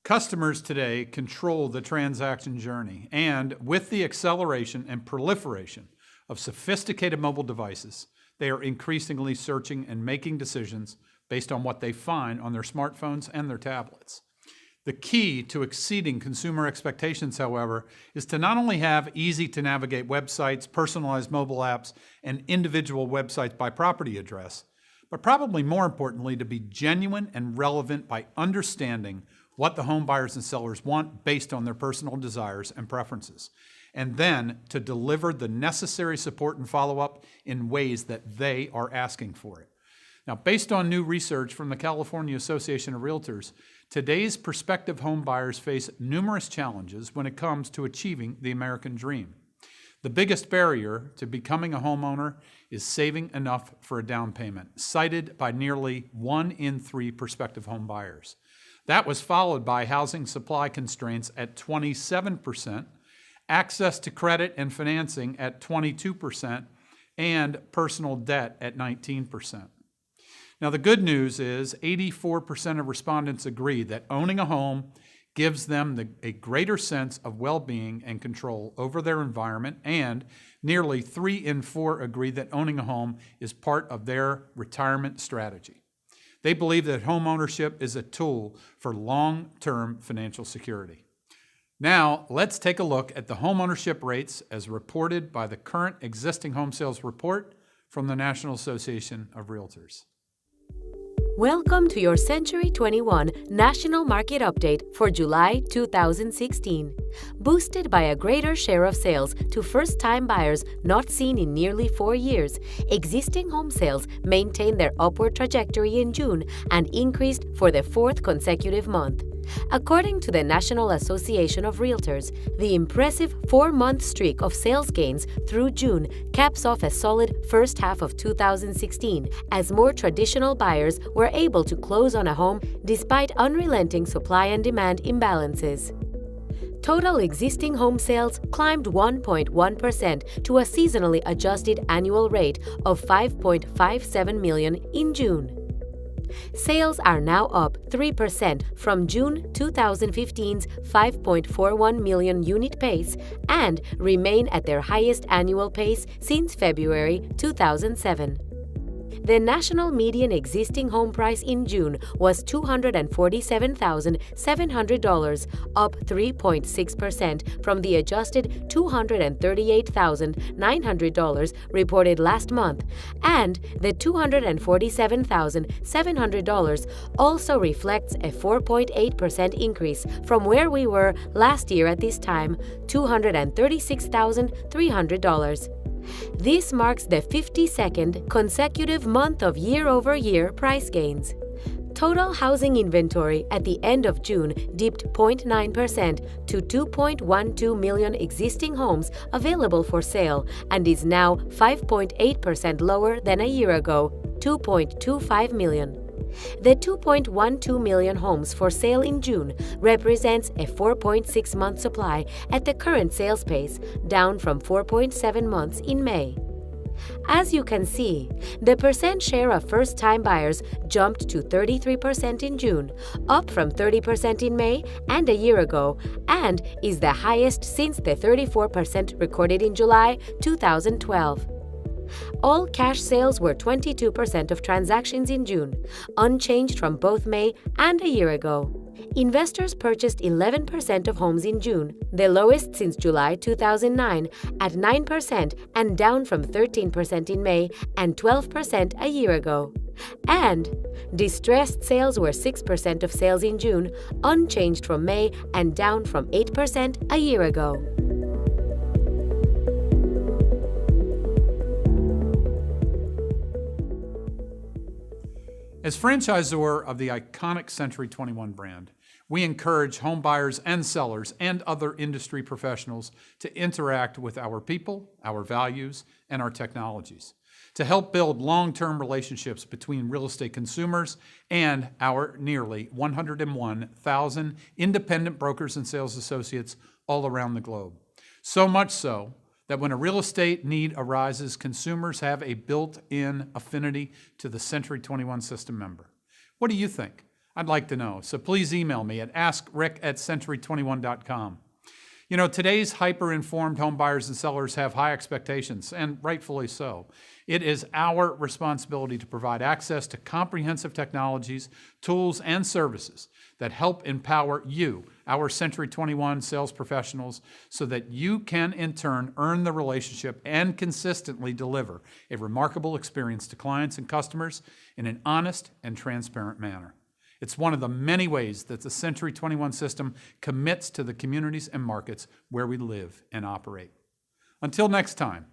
Customers today control the transaction journey, and with the acceleration and proliferation of sophisticated mobile devices, they are increasingly searching and making decisions based on what they find on their smartphones and their tablets. The key to exceeding consumer expectations, however, is to not only have easy-to-navigate websites, personalized mobile apps, and individual websites by property address, but probably more importantly, to be genuine and relevant by understanding what the home buyers and sellers want based on their personal desires and preferences, and then to deliver the necessary support and follow-up in ways that they are asking for it. Now, based on new research from the California Association of Realtors, today's prospective home buyers face numerous challenges when it comes to achieving the American dream. The biggest barrier to becoming a homeowner is saving enough for a down payment, cited by nearly 1 in 3 prospective home buyers. That was followed by housing supply constraints at 27%, access to credit and financing at 22%, and personal debt at 19%. Now, the good news is 84% of respondents agree that owning a home gives them a greater sense of well-being and control over their environment, and nearly 3 in 4 agree that owning a home is part of their retirement strategy. They believe that home ownership is a tool for long-term financial security. Now, let's take a look at the home ownership rates as reported by the current existing home sales report from the National Association of Realtors. Welcome to your Century 21 National Market Update for July 2016. Boosted by a greater share of sales to first-time buyers not seen in nearly 4 years, existing home sales maintained their upward trajectory in June and increased for the 4th consecutive month. According to the National Association of Realtors, the impressive 4-month streak of sales gains through June caps off a solid first half of 2016, as more traditional buyers were able to close on a home despite unrelenting supply and demand imbalances. Total existing home sales climbed 1.1% to a seasonally adjusted annual rate of $5.57 million in June. Sales are now up 3% from June 2015's 5.41 million unit pace and remain at their highest annual pace since February 2007. The national median existing home price in June was $247,700, up 3.6% from the adjusted $238,900 reported last month, and the $247,700 also reflects a 4.8% increase from where we were last year at this time, $236,300. This marks the 52nd consecutive month of year-over-year price gains. Total housing inventory at the end of June dipped 0.9% to 2.12 million existing homes available for sale and is now 5.8% lower than a year ago, 2.25 million. The 2.12 million homes for sale in June represents a 4.6-month supply at the current sales pace, down from 4.7 months in May. As you can see, the percent share of first-time buyers jumped to 33% in June, up from 30% in May and a year ago, and is the highest since the 34% recorded in July 2012. All cash sales were 22% of transactions in June, unchanged from both May and a year ago. Investors purchased 11% of homes in June, the lowest since July 2009, at 9% and down from 13% in May and 12% a year ago. And distressed sales were 6% of sales in June, unchanged from May and down from 8% a year ago. As franchisor of the iconic Century 21 brand, we encourage home buyers and sellers and other industry professionals to interact with our people, our values, and our technologies to help build long-term relationships between real estate consumers and our nearly 101,000 independent brokers and sales associates all around the globe. So much so that when a real estate need arises, consumers have a built-in affinity to the Century 21 system member. What do you think? I'd like to know. So please email me at askrick@century21.com. You know, today's hyper-informed home buyers and sellers have high expectations, and rightfully so. It is our responsibility to provide access to comprehensive technologies, tools, and services that help empower you, our Century 21 sales professionals, so that you can in turn earn the relationship and consistently deliver a remarkable experience to clients and customers in an honest and transparent manner. It's one of the many ways that the Century 21 system commits to the communities and markets where we live and operate. Until next time,